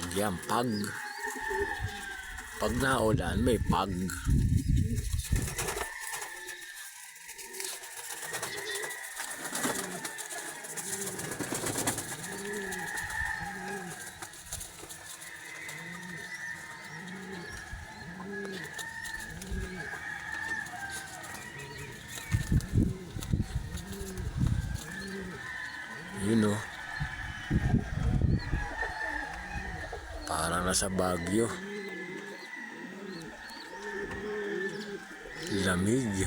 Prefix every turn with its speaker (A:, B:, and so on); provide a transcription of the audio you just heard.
A: pag yan, pag. Pag naulan, may pag. Yun o. Parang nasa Baguio. Lamig.